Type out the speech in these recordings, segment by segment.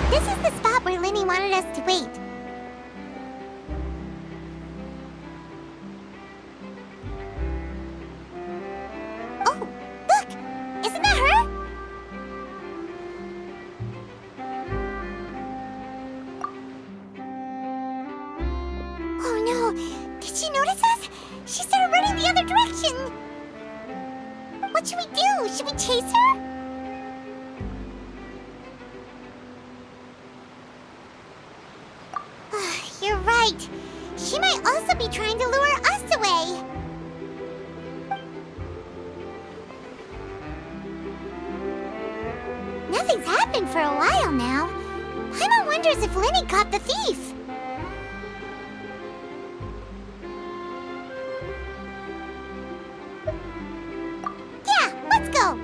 This is the spot where Lenny wanted us to wait. Oh, look! Isn't that her? Oh no! Did she notice us? She started running the other direction! What should we do? Should we chase her? You're right. She might also be trying to lure us away. Nothing's happened for a while now. Paimon wonders if Lenny caught the thief. Yeah, let's go.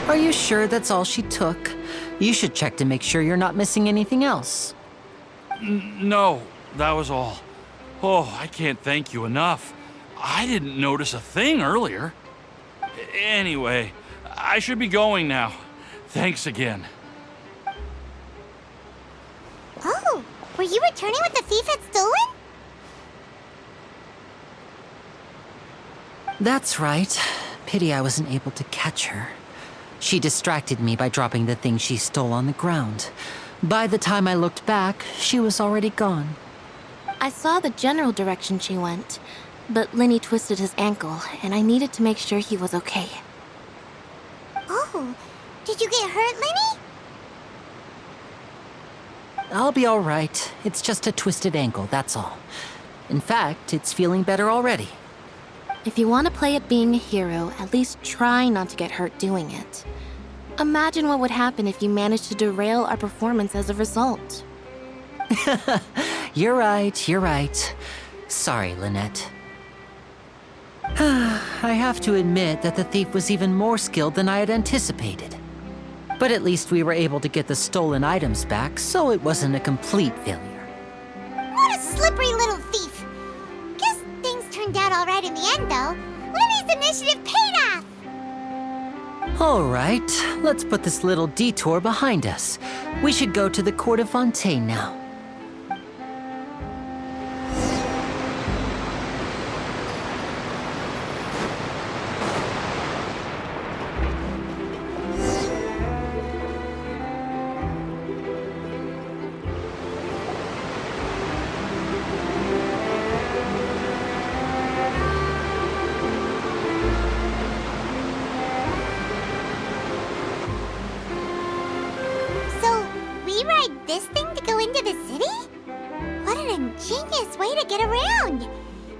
Are you sure that's all she took? You should check to make sure you're not missing anything else. No, that was all. Oh, I can't thank you enough. I didn't notice a thing earlier. Anyway, I should be going now. Thanks again. Oh, were you returning what the thief had stolen? That's right. Pity I wasn't able to catch her. She distracted me by dropping the thing she stole on the ground. By the time I looked back, she was already gone. I saw the general direction she went, but Lenny twisted his ankle, and I needed to make sure he was okay. Oh, did you get hurt, Lenny? I'll be all right. It's just a twisted ankle, that's all. In fact, it's feeling better already. If you want to play at being a hero, at least try not to get hurt doing it. Imagine what would happen if you managed to derail our performance as a result. You're right. Sorry, Lynette. I have to admit that the thief was even more skilled than I had anticipated. But at least we were able to get the stolen items back, so it wasn't a complete failure. What a slippery little thief! Guess things turned out all right in the end, though. Lenny's initiative paid off! All right, let's put this little detour behind us. We should go to the Court of Fontaine now. We ride this thing to go into the city? What an ingenious way to get around!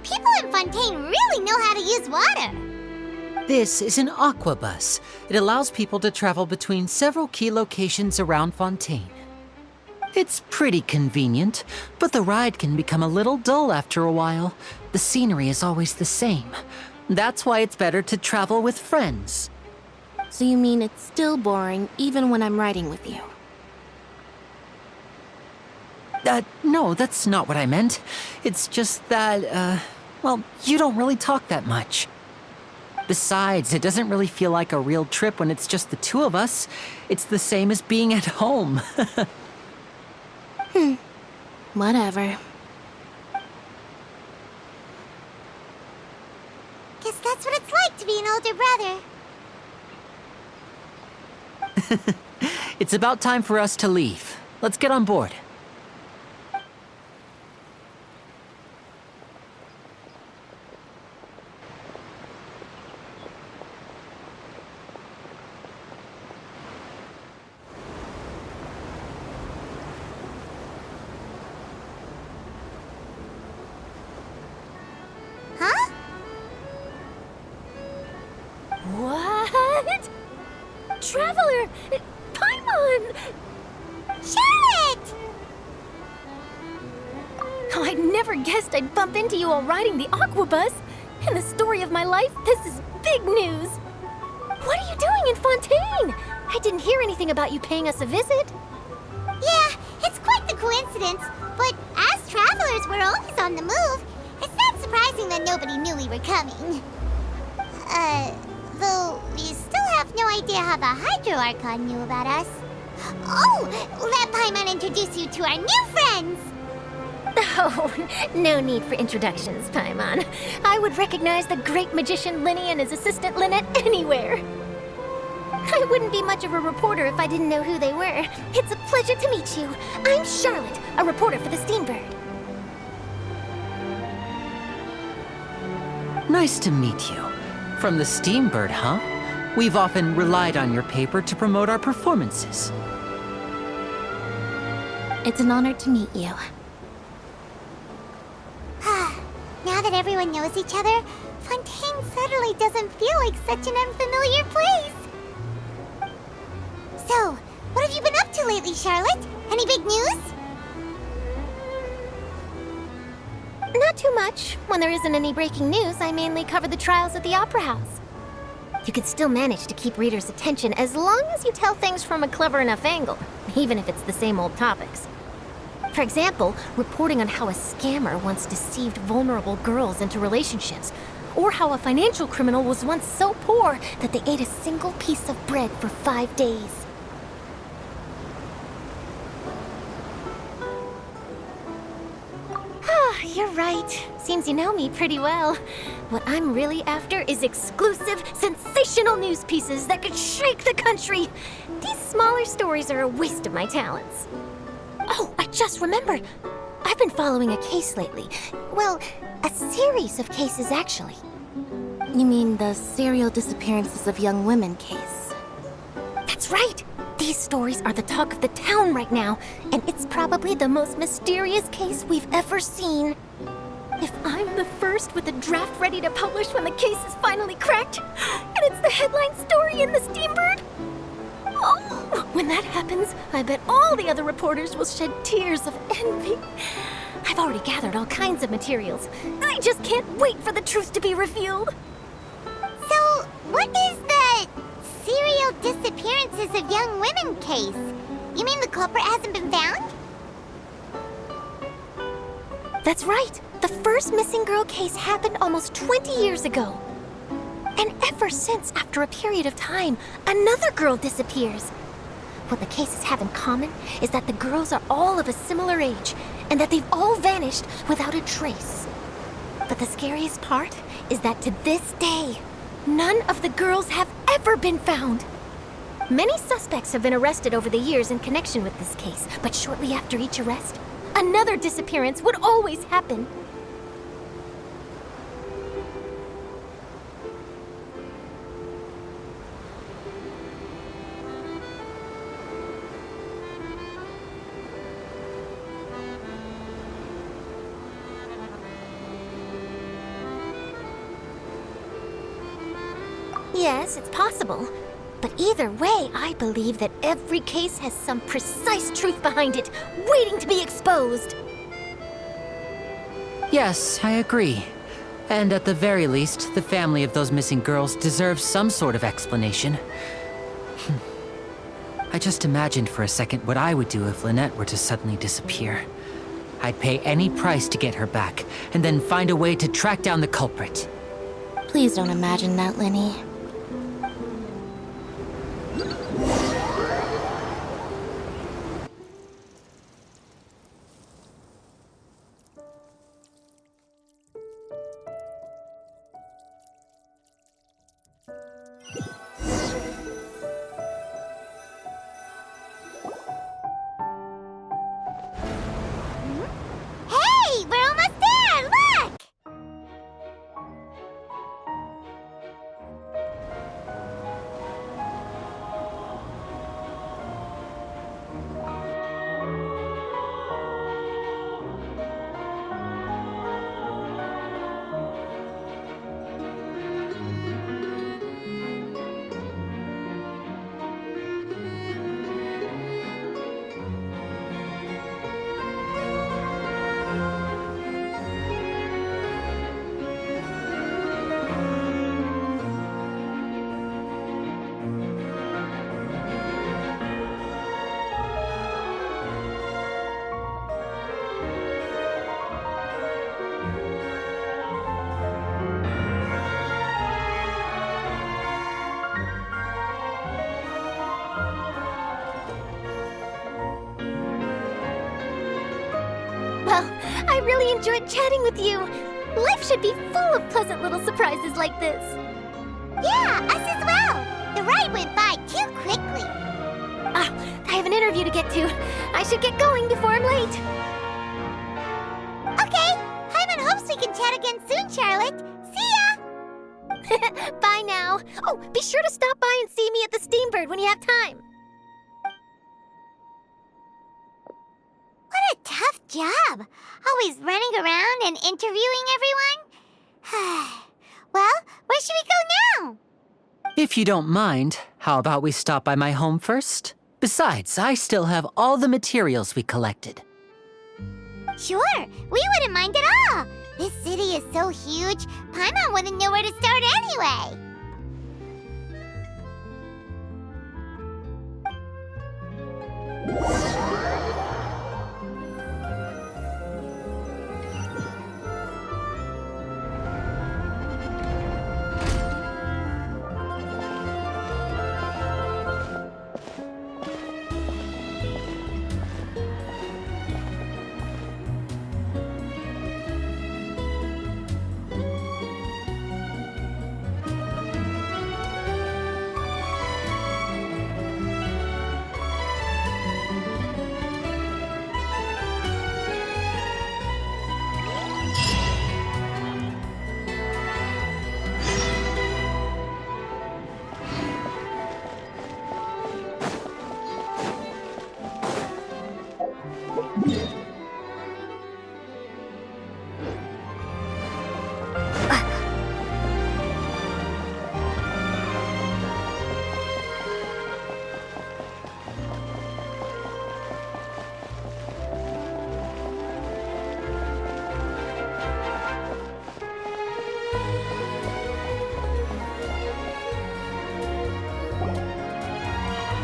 People in Fontaine really know how to use water! This is an aquabus. It allows people to travel between several key locations around Fontaine. It's pretty convenient, but the ride can become a little dull after a while. The scenery is always the same. That's why it's better to travel with friends. So you mean it's still boring even when I'm riding with you? No, that's not what I meant. It's just that, well, you don't really talk that much. Besides, it doesn't really feel like a real trip when it's just the two of us. It's the same as being at home. Whatever. Guess that's what it's like to be an older brother. It's about time for us to leave. Let's get on board. Huh? What? Traveler! Paimon! Charlotte! Oh, I never guessed I'd bump into you while riding the aquabus. In the story of my life, this is big news. What are you doing in Fontaine? I didn't hear anything about you paying us a visit. Yeah, it's quite the coincidence, but as travelers, we're always on the move. It's not surprising that nobody knew we were coming. Though we still have no idea how the Hydro Archon knew about us. Oh, let Paimon introduce you to our new friends! Oh, no need for introductions, Paimon. I would recognize the great magician Lenny and his assistant Lynette anywhere. I wouldn't be much of a reporter if I didn't know who they were. It's a pleasure to meet you. I'm Charlotte, a reporter for the Steambird. Nice to meet you. From the Steambird, huh? We've often relied on your paper to promote our performances. It's an honor to meet you. Now that everyone knows each other, Fontaine suddenly doesn't feel like such an unfamiliar place. So, what have you been up to lately, Charlotte? Any big news? Not too much. When there isn't any breaking news, I mainly cover the trials at the Opera House. You can still manage to keep readers' attention as long as you tell things from a clever enough angle, even if it's the same old topics. For example, reporting on how a scammer once deceived vulnerable girls into relationships, or how a financial criminal was once so poor that they ate a single piece of bread for 5 days. You're right. Seems you know me pretty well. What I'm really after is exclusive, sensational news pieces that could shake the country. These smaller stories are a waste of my talents. Oh, I just remembered. I've been following a case lately. Well, a series of cases, actually. You mean the serial disappearances of young women case? That's right. These stories are the talk of the town right now, and it's probably the most mysterious case we've ever seen. If I'm the first with a draft ready to publish when the case is finally cracked, and it's the headline story in the Steambird, When that happens, I bet all the other reporters will shed tears of envy. I've already gathered all kinds of materials. I just can't wait for the truth to be revealed. So, what is the serial disappearances of young women case? You mean the culprit hasn't been found? That's right. The first missing girl case happened almost 20 years ago. And ever since, after a period of time, another girl disappears. What the cases have in common is that the girls are all of a similar age, and that they've all vanished without a trace. But the scariest part is that to this day, none of the girls have ever been found. Many suspects have been arrested over the years in connection with this case, but shortly after each arrest, another disappearance would always happen. Yes, it's possible. But either way, I believe that every case has some precise truth behind it, waiting to be exposed. Yes, I agree. And at the very least, the family of those missing girls deserves some sort of explanation. I just imagined for a second what I would do if Lynette were to suddenly disappear. I'd pay any price to get her back, and then find a way to track down the culprit. Please don't imagine that, Lenny. Hey, we're almost there! Look! Well, I really enjoyed chatting with you. Life should be full of pleasant little surprises like this. Yeah, us as well! The ride went by too quickly. Ah, I have an interview to get to. I should get going before I'm late. Okay, Hyman hopes we can chat again soon, Charlotte. See ya! Bye now. Oh, be sure to stop by and see me at the Steambird when you have time. What a tough job. Always running around and interviewing everyone. Well, where should we go now? If you don't mind, how about we stop by my home first? Besides, I still have all the materials we collected. Sure, we wouldn't mind at all. This city is so huge, Paimon wouldn't know where to start anyway.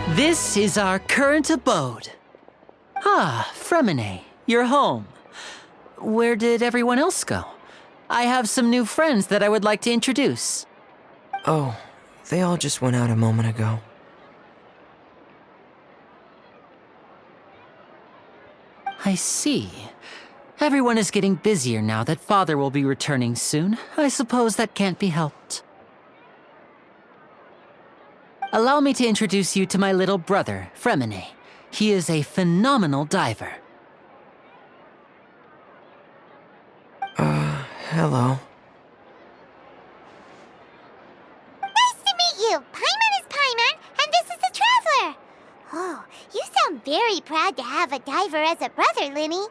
This is our current abode. Ah, Fremine, you're home. Where did everyone else go? I have some new friends that I would like to introduce. Oh, they all just went out a moment ago. I see. Everyone is getting busier now that Father will be returning soon. I suppose that can't be helped. Allow me to introduce you to my little brother, Fremine. He is a phenomenal diver. Hello. Nice to meet you! Paimon is Paimon, and this is the Traveler! Oh, you sound very proud to have a diver as a brother, Linny.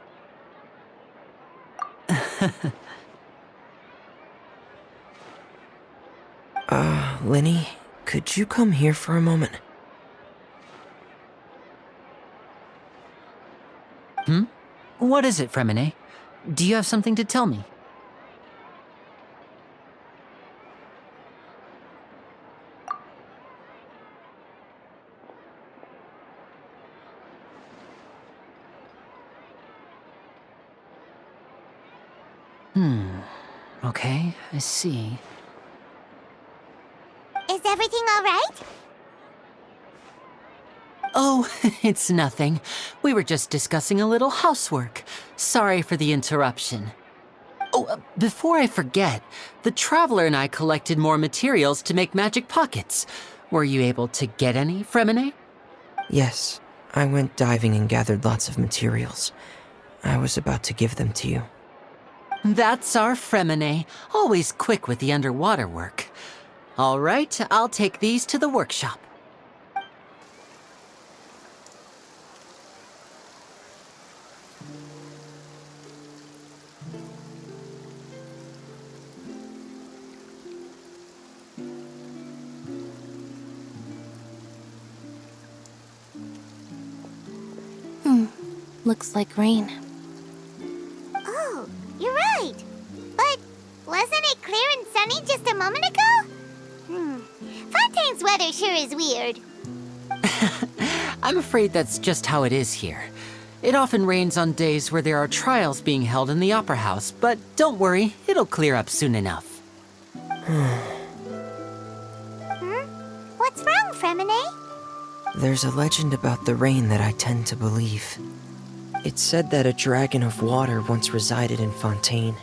Linny, could you come here for a moment? What is it, Fremine? Do you have something to tell me? Okay, I see. Is everything all right? Oh, it's nothing. We were just discussing a little housework. Sorry for the interruption. Oh, before I forget, the Traveler and I collected more materials to make magic pockets. Were you able to get any, Fremine? Yes, I went diving and gathered lots of materials. I was about to give them to you. That's our Fremine, always quick with the underwater work. All right, I'll take these to the workshop. Looks like rain. Oh, you're right. But wasn't it clear and sunny just a moment ago? Fontaine's weather sure is weird. I'm afraid that's just how it is here. It often rains on days where there are trials being held in the Opera House, but don't worry, it'll clear up soon enough. What's wrong, Fremine? There's a legend about the rain that I tend to believe. It's said that a dragon of water once resided in Fontaine.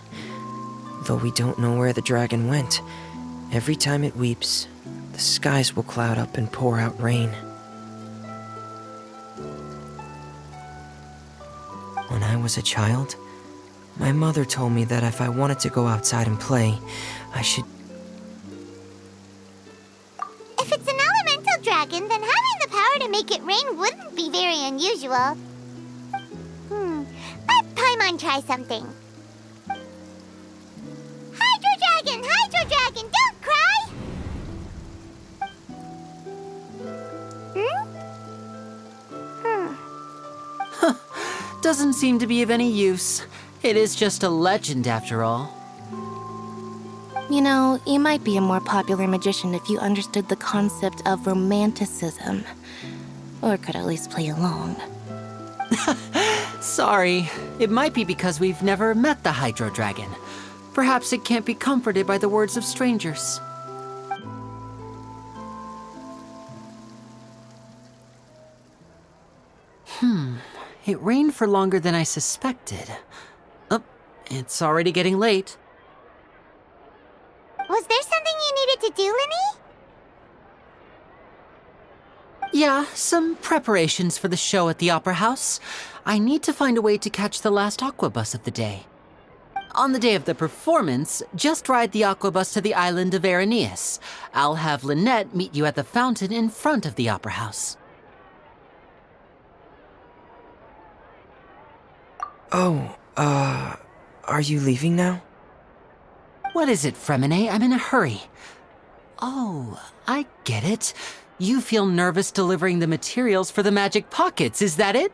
Though we don't know where the dragon went, every time it weeps, the skies will cloud up and pour out rain. When I was a child, my mother told me that if I wanted to go outside and play, I should... If it's an elemental dragon, then having the power to make it rain wouldn't be very unusual. Let Paimon try something. Hydro Dragon, don't cry! Doesn't seem to be of any use. It is just a legend after all. You know, you might be a more popular magician if you understood the concept of romanticism. Or could at least play along. Sorry, it might be because we've never met the Hydro Dragon. Perhaps it can't be comforted by the words of strangers. It rained for longer than I suspected. Oh, it's already getting late. Was there something you needed to do, Linny? Yeah, some preparations for the show at the Opera House. I need to find a way to catch the last aquabus of the day. On the day of the performance, just ride the aquabus to the island of Araneus. I'll have Lynette meet you at the fountain in front of the Opera House. Oh, are you leaving now? What is it, Fremine? I'm in a hurry. Oh, I get it. You feel nervous delivering the materials for the magic pockets, is that it?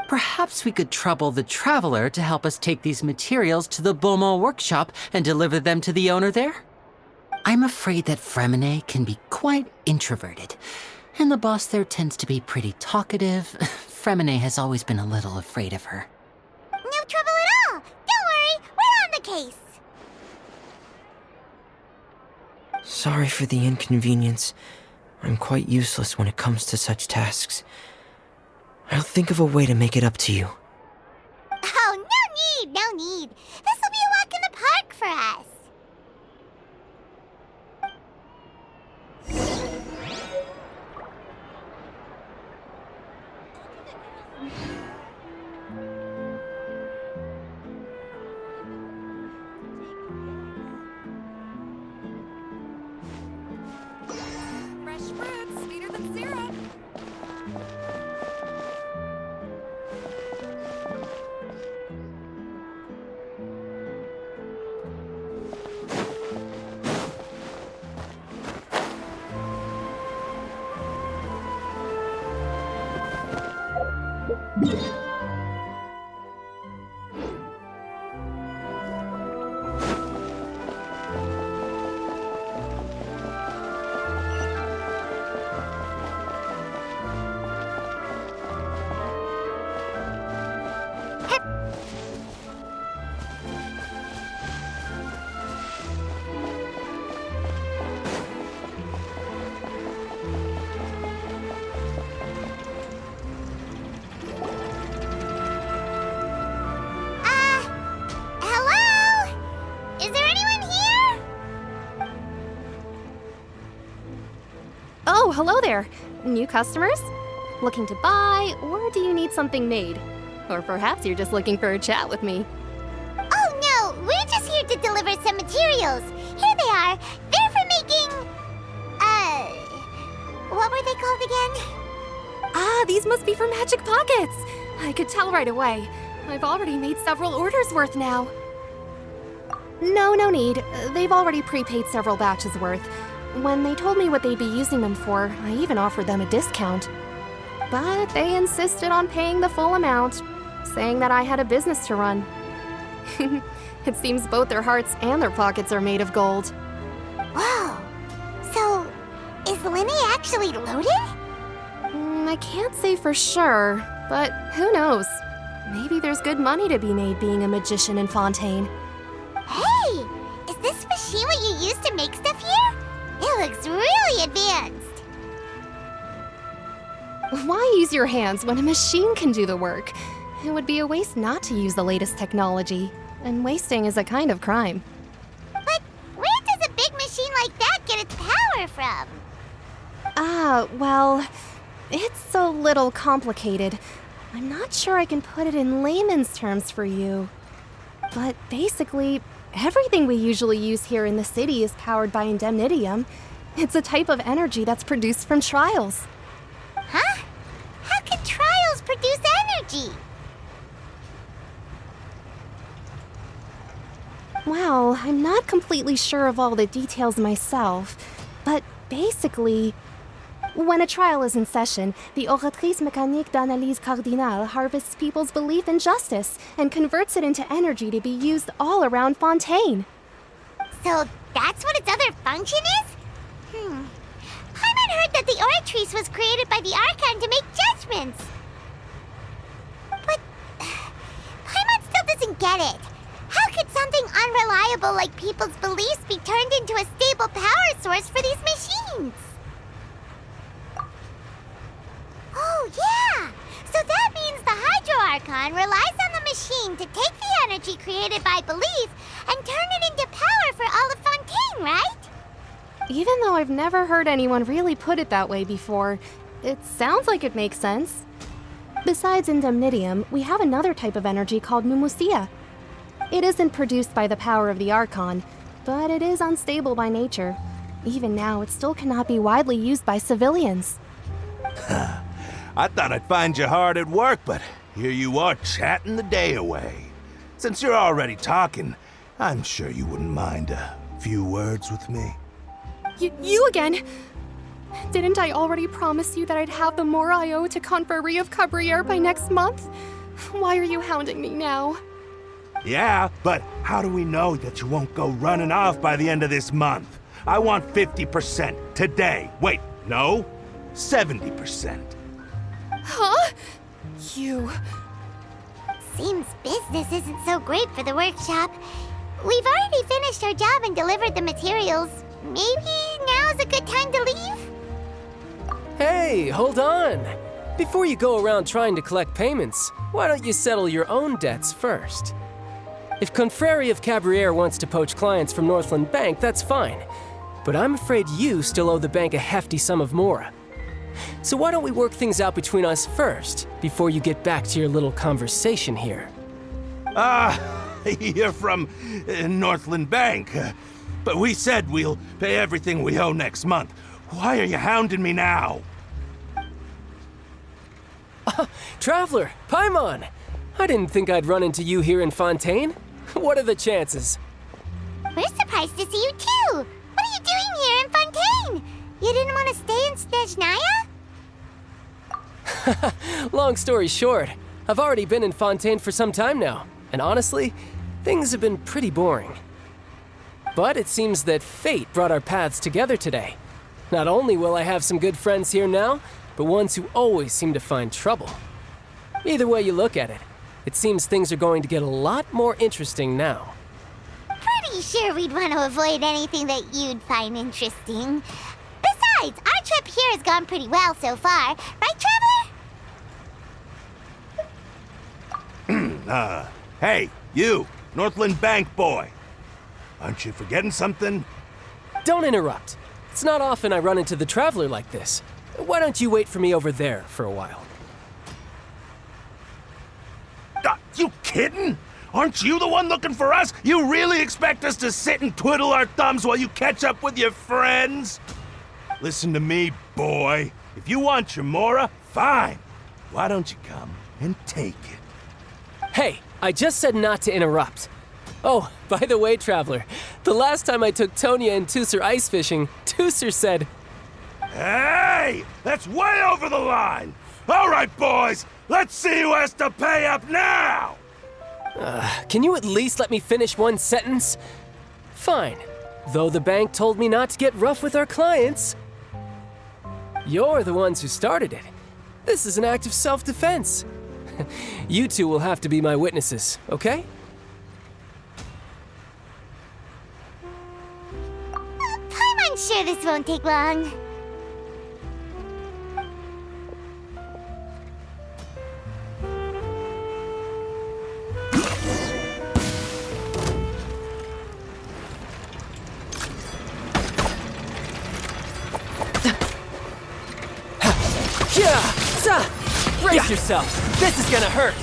Perhaps we could trouble the Traveler to help us take these materials to the Beaumont workshop and deliver them to the owner there? I'm afraid that Fremine can be quite introverted. And the boss there tends to be pretty talkative. Fremine has always been a little afraid of her. No trouble at all. Don't worry, we're on the case. Sorry for the inconvenience. I'm quite useless when it comes to such tasks. I'll think of a way to make it up to you. Oh, no need. This will be a walk in the park for us. Fresh fruits, sweeter than syrup. Hello? Is there anyone here? Oh, hello there. New customers? Looking to buy, or do you need something made? Or perhaps you're just looking for a chat with me. Oh no, we're just here to deliver some materials. Here they are. They're for making... what were they called again? Ah, these must be for magic pockets. I could tell right away. I've already made several orders worth now. No need. They've already prepaid several batches worth. When they told me what they'd be using them for, I even offered them a discount. But they insisted on paying the full amount, saying that I had a business to run. It seems both their hearts and their pockets are made of gold. Whoa. So, is Lenny actually loaded? I can't say for sure, but who knows? Maybe there's good money to be made being a magician in Fontaine. Hey! Is this machine what you use to make stuff here? It looks really advanced. Why use your hands when a machine can do the work? It would be a waste not to use the latest technology, and wasting is a kind of crime. But where does a big machine like that get its power from? Well, it's a little complicated. I'm not sure I can put it in layman's terms for you. But basically, everything we usually use here in the city is powered by indemnitium. It's a type of energy that's produced from trials. Huh? How can trials produce energy? Well, I'm not completely sure of all the details myself, but basically, when a trial is in session, the Oratrice Mécanique d'Analyse Cardinale harvests people's belief in justice and converts it into energy to be used all around Fontaine. So that's what its other function is? Paimon heard that the Oratrice was created by the Archon to make judgments. But Paimon still doesn't get it. How could something unreliable like people's beliefs be turned into a stable power source for these machines? Oh, yeah! So that means the Hydro Archon relies on the machine to take the energy created by belief and turn it into power for all of Fontaine, right? Even though I've never heard anyone really put it that way before, it sounds like it makes sense. Besides indemnitium, we have another type of energy called pneumosia. It isn't produced by the power of the Archon, but it is unstable by nature. Even now, it still cannot be widely used by civilians. I thought I'd find you hard at work, but here you are chatting the day away. Since you're already talking, I'm sure you wouldn't mind a few words with me. You again? Didn't I already promise you that I'd have the more I owe to Confrérie of Cabriere by next month? Why are you hounding me now? Yeah, but how do we know that you won't go running off by the end of this month? I want 50% today. Wait, no? 70%. Huh? You... Seems business isn't so great for the workshop. We've already finished our job and delivered the materials. Maybe now's a good time to leave? Hey, hold on. Before you go around trying to collect payments, why don't you settle your own debts first? If Confrérie of Cabriere wants to poach clients from Northland Bank, that's fine. But I'm afraid you still owe the bank a hefty sum of mora. So why don't we work things out between us first, before you get back to your little conversation here? You're from Northland Bank. But we said we'll pay everything we owe next month. Why are you hounding me now? Traveler, Paimon! I didn't think I'd run into you here in Fontaine. What are the chances? We're surprised to see you too! What are you doing here in Fontaine? You didn't want to stay in Snezhnaya? Long story short, I've already been in Fontaine for some time now, and honestly, things have been pretty boring. But it seems that fate brought our paths together today. Not only will I have some good friends here now, but ones who always seem to find trouble. Either way you look at it, it seems things are going to get a lot more interesting now. Pretty sure we'd want to avoid anything that you'd find interesting. Besides, our trip here has gone pretty well so far. Right, Traveler? Hey, you, Northland Bank boy. Aren't you forgetting something? Don't interrupt. It's not often I run into the Traveler like this. Why don't you wait for me over there for a while? You kidding? Aren't you the one looking for us? You really expect us to sit and twiddle our thumbs while you catch up with your friends? Listen to me, boy. If you want your mora, fine. Why don't you come and take it? Hey, I just said not to interrupt. Oh, by the way, Traveler, the last time I took Tonya and Tusser ice fishing, Tusser said, Hey! That's way over the line! All right, boys, let's see who has to pay up now! can you at least let me finish one sentence? Fine, though the bank told me not to get rough with our clients. You're the ones who started it. This is an act of self-defense. You two will have to be my witnesses, okay? I'm sure this won't take long. Brace yourself. This is gonna hurt.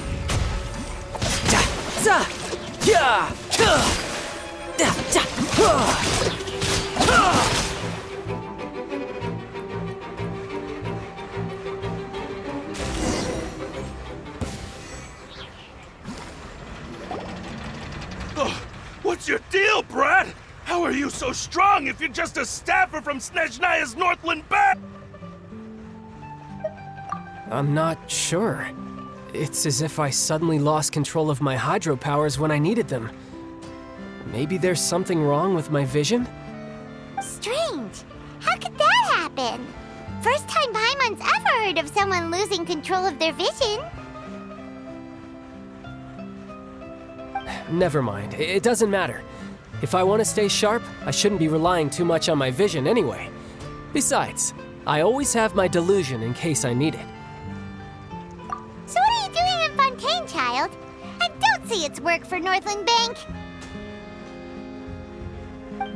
What's your deal, Brad? How are you so strong if you're just a staffer from Snezhnaya's Northland Bank? I'm not sure. It's as if I suddenly lost control of my hydro powers when I needed them. Maybe there's something wrong with my vision? Strange. How could that happen? First time Paimon's ever heard of someone losing control of their vision. Never mind. It doesn't matter. If I want to stay sharp, I shouldn't be relying too much on my vision anyway. Besides, I always have my delusion in case I need it. So what are you doing in Fontaine, child? And don't say it's work for Northland Bank.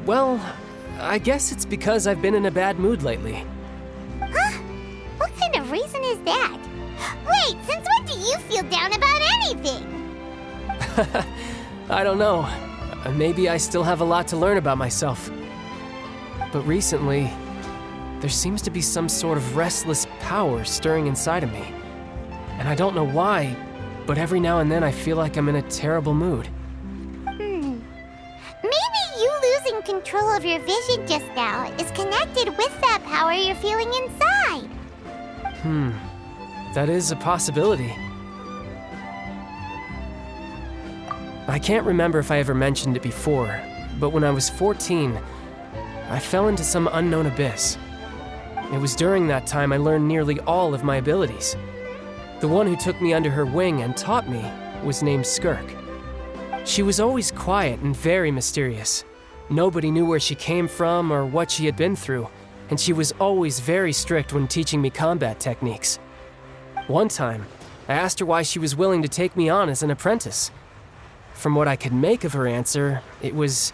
Well, I guess it's because I've been in a bad mood lately. Huh? What kind of reason is that? Wait, since when do you feel down about anything? I don't know. Maybe I still have a lot to learn about myself. But recently, there seems to be some sort of restless power stirring inside of me. And I don't know why, but every now and then I feel like I'm in a terrible mood. Maybe you losing control of your vision just now is connected with that power you're feeling inside. That is a possibility. I can't remember if I ever mentioned it before, but when I was 14, I fell into some unknown abyss. It was during that time I learned nearly all of my abilities. The one who took me under her wing and taught me was named Skirk. She was always quiet and very mysterious. Nobody knew where she came from or what she had been through, and she was always very strict when teaching me combat techniques. One time, I asked her why she was willing to take me on as an apprentice. From what I could make of her answer, it was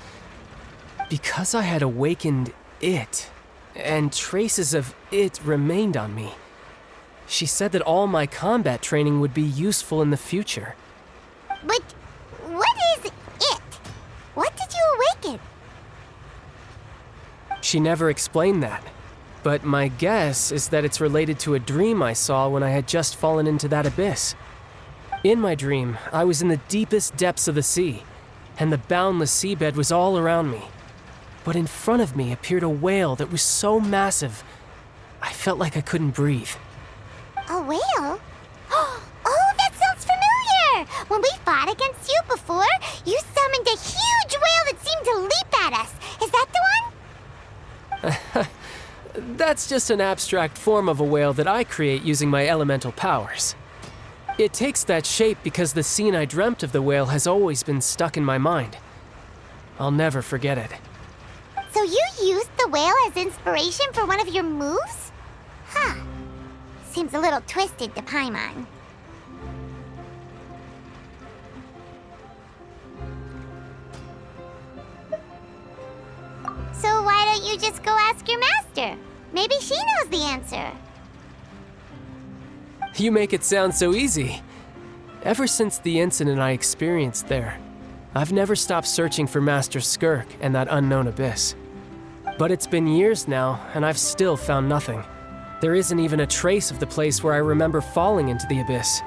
because I had awakened it, and traces of it remained on me. She said that all my combat training would be useful in the future. But what is it? What did you awaken? She never explained that, but my guess is that it's related to a dream I saw when I had just fallen into that abyss. In my dream, I was in the deepest depths of the sea, and the boundless seabed was all around me. But in front of me appeared a whale that was so massive, I felt like I couldn't breathe. A whale? Oh, that sounds familiar! When we fought against you before, you summoned a huge whale that seemed to leap at us. Is that the one? That's just an abstract form of a whale that I create using my elemental powers. It takes that shape because the scene I dreamt of the whale has always been stuck in my mind. I'll never forget it. So you used the whale as inspiration for one of your moves? Huh. Seems a little twisted to Paimon. So why don't you just go ask your master? Maybe she knows the answer. You make it sound so easy. Ever since the incident I experienced there, I've never stopped searching for Master Skirk and that unknown abyss. But it's been years now, and I've still found nothing. There isn't even a trace of the place where I remember falling into the abyss.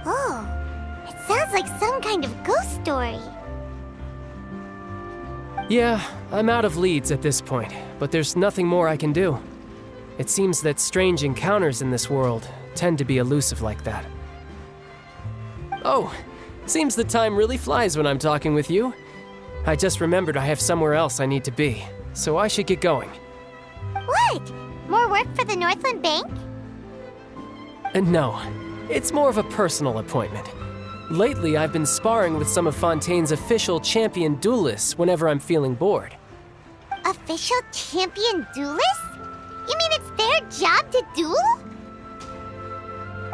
Oh, it sounds like some kind of ghost story. Yeah, I'm out of leads at this point, but there's nothing more I can do. It seems that strange encounters in this world tend to be elusive like that. Oh, seems the time really flies when I'm talking with you. I just remembered I have somewhere else I need to be, so I should get going. What? More work for the Northland Bank? No, it's more of a personal appointment. Lately, I've been sparring with some of Fontaine's official champion duelists whenever I'm feeling bored. Official champion duelists? You mean it's their job to duel?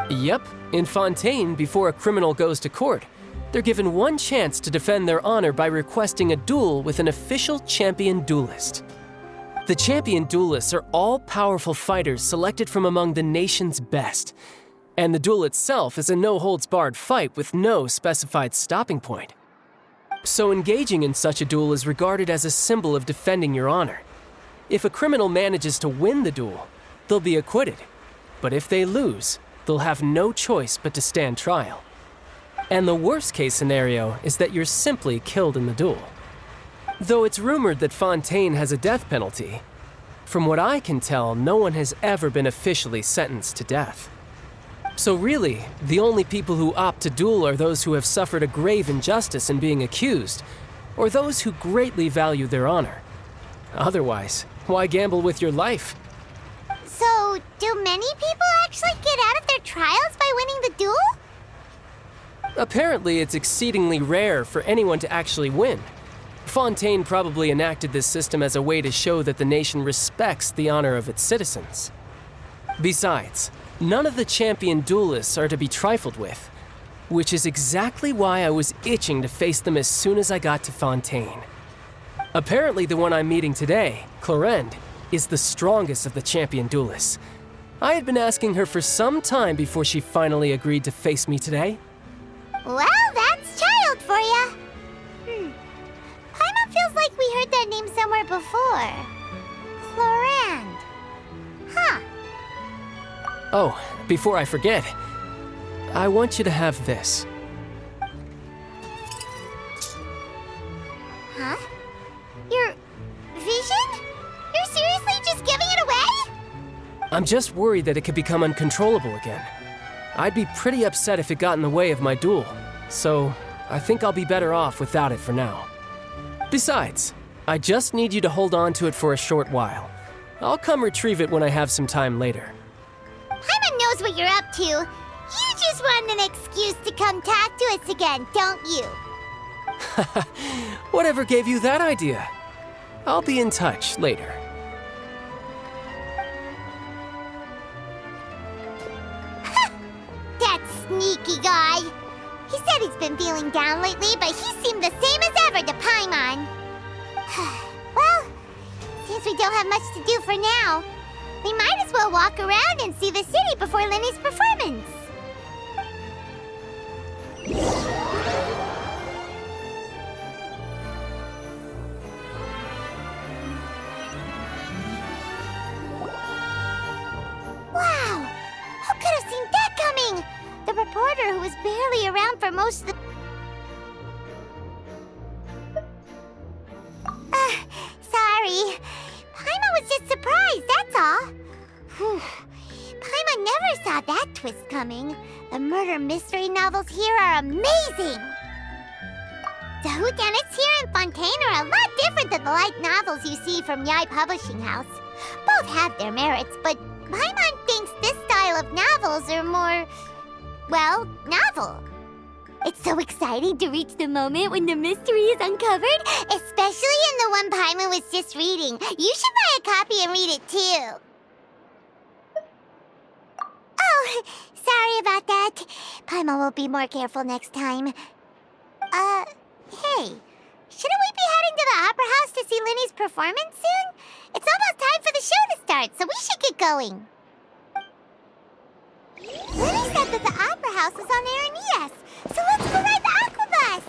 Yep, in Fontaine, before a criminal goes to court, they're given one chance to defend their honor by requesting a duel with an official champion duelist. The champion duelists are all-powerful fighters selected from among the nation's best, and the duel itself is a no-holds-barred fight with no specified stopping point. So engaging in such a duel is regarded as a symbol of defending your honor. If a criminal manages to win the duel, they'll be acquitted, but if they lose, they'll have no choice but to stand trial. And the worst-case scenario is that you're simply killed in the duel. Though it's rumored that Fontaine has a death penalty, from what I can tell, no one has ever been officially sentenced to death. So really, the only people who opt to duel are those who have suffered a grave injustice in being accused, or those who greatly value their honor. Otherwise, why gamble with your life? So, do many people actually get out of their trials by winning the duel? Apparently, it's exceedingly rare for anyone to actually win. Fontaine probably enacted this system as a way to show that the nation respects the honor of its citizens. Besides, none of the champion duelists are to be trifled with, which is exactly why I was itching to face them as soon as I got to Fontaine. Apparently, the one I'm meeting today, Clorinde, is the strongest of the champion duelists. I had been asking her for some time before she finally agreed to face me today. Well, that's child for ya. Paimon feels like we heard that name somewhere before. Clorinde. Huh. Oh, before I forget, I want you to have this. Huh? Your vision? You're seriously just giving it away? I'm just worried that it could become uncontrollable again. I'd be pretty upset if it got in the way of my duel, so I think I'll be better off without it for now. Besides, I just need you to hold on to it for a short while. I'll come retrieve it when I have some time later. Paimon knows what you're up to. You just want an excuse to come talk to us again, don't you? Whatever gave you that idea? I'll be in touch later. That sneaky guy. He said he's been feeling down lately, but he seemed the same as ever to Paimon. Well, since we don't have much to do for now, we might as well walk around and see the city before Lenny's performance. Wow! Who could have seen that coming? The reporter who was barely around for most of the... Sorry. Paimon was just surprised, that's all. Whew. Paimon never saw that twist coming. The murder mystery novels here are amazing. The whodunits here in Fontaine are a lot different than the light novels you see from Yai Publishing House. Both have their merits, but Paimon thinks this style of novels are more, well, novel. It's so exciting to reach the moment when the mystery is uncovered, especially in the one Paimon was just reading. You should buy a copy and read it too. Oh, sorry about that. Paimon will be more careful next time. Hey, shouldn't we be heading to the Opera House to see Lenny's performance soon? It's almost time for the show to start, so we should get going. Lenny said that the Opera House is on Araneas, so let's go ride the Aquabus!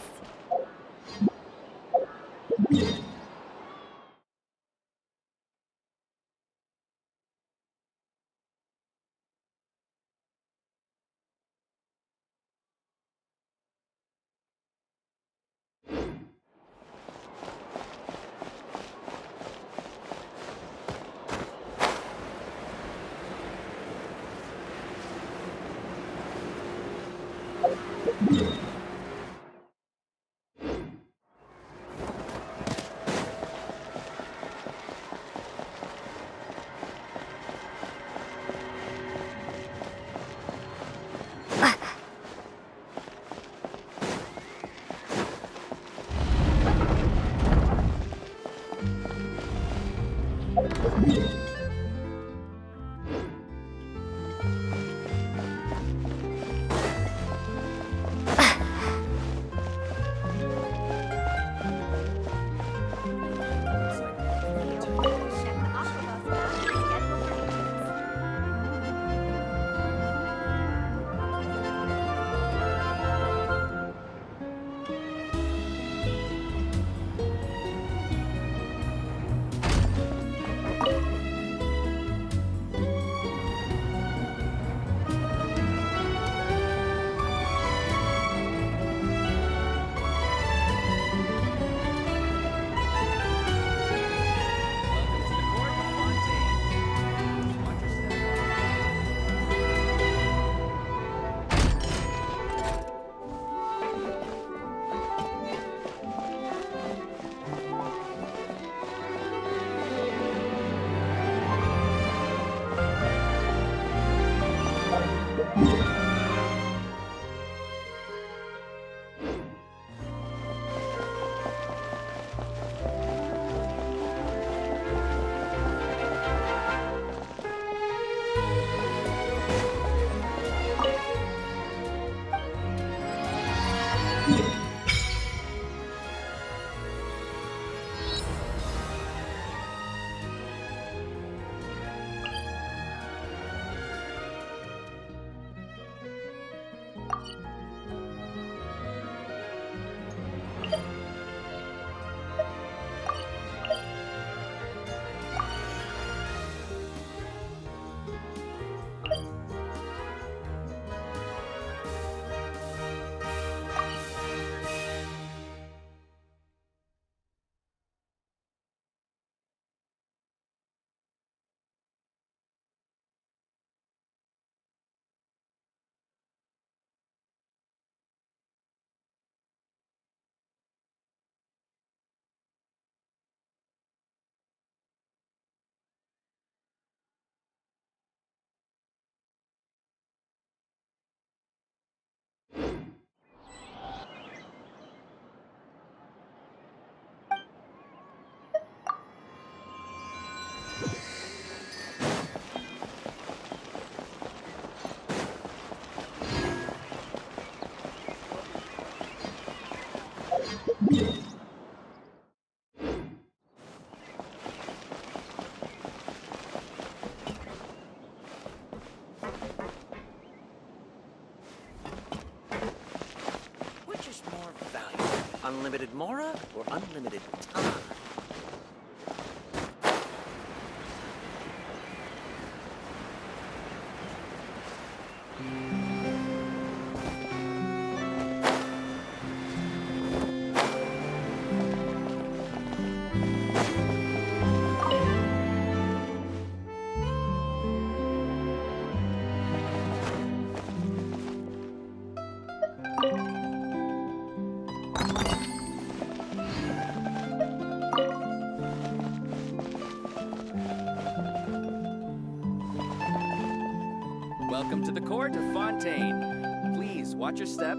Unlimited Mora or unlimited time? Welcome to the court of Fontaine. Please watch your step.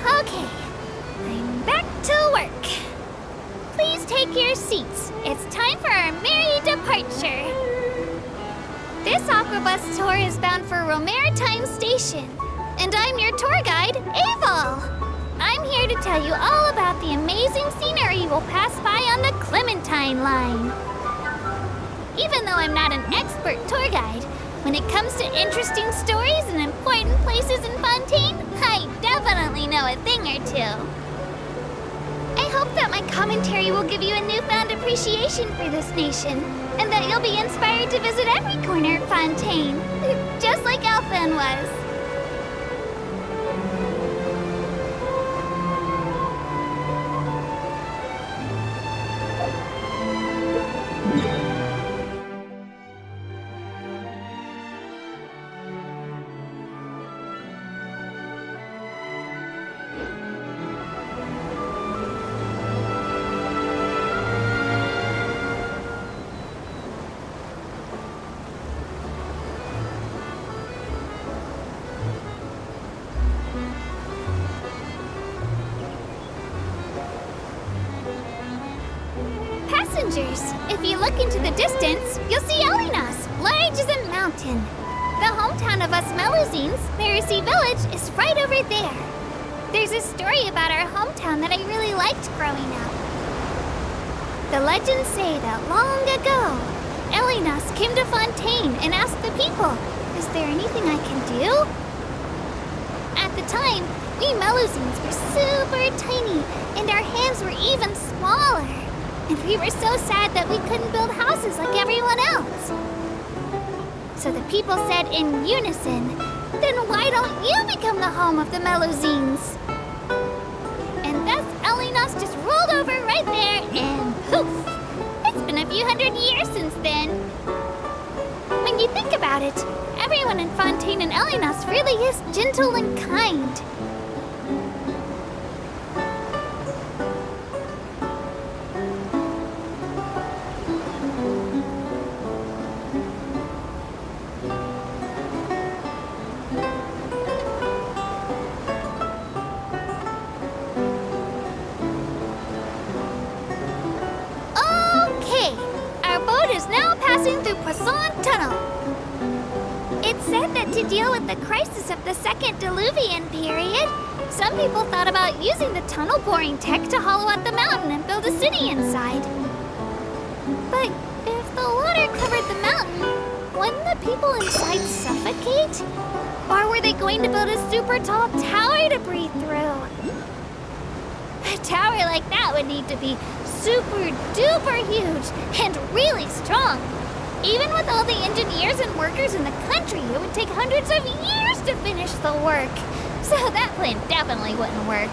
Okay, I'm back to work. Please take your seats. It's time for our merry departure. This Aquabus tour is bound for Romaritime Station, and I'm your tour guide, Aval. I'm here to tell you all about the amazing scenery we'll pass by on the Clementine line. Even though I'm not an expert tour guide, when it comes to interesting stories and important places in Fontaine, I definitely know a thing or two. I hope that my commentary will give you a newfound appreciation for this nation, and that you'll be inspired to visit every corner of Fontaine, just like Elfan was. Passengers, if you look into the distance, you'll see Elinas, large as a mountain. The hometown of us Melusines, Marisi Village, is right over there. There's a story about our hometown that I really liked growing up. The legends say that long ago, Elinas came to Fontaine and asked the people, "Is there anything I can do?" At the time, we Melusines were super tiny, and our hands were even smaller. And we were so sad that we couldn't build houses like everyone else. So the people said in unison, "Then why don't you become the home of the Melusines?" And thus Elinas just rolled over right there and poof! It's been a few hundred years since then. When you think about it, everyone in Fontaine and Elinas really is gentle and kind. Through Poisson Tunnel. It's said that to deal with the crisis of the Second Diluvian period, some people thought about using the tunnel boring tech to hollow out the mountain and build a city inside. But if the water covered the mountain, wouldn't the people inside suffocate? Or were they going to build a super tall tower to breathe through? A tower like that would need to be super duper huge and really strong. Even with all the engineers and workers in the country, it would take hundreds of years to finish the work. So that plan definitely wouldn't work.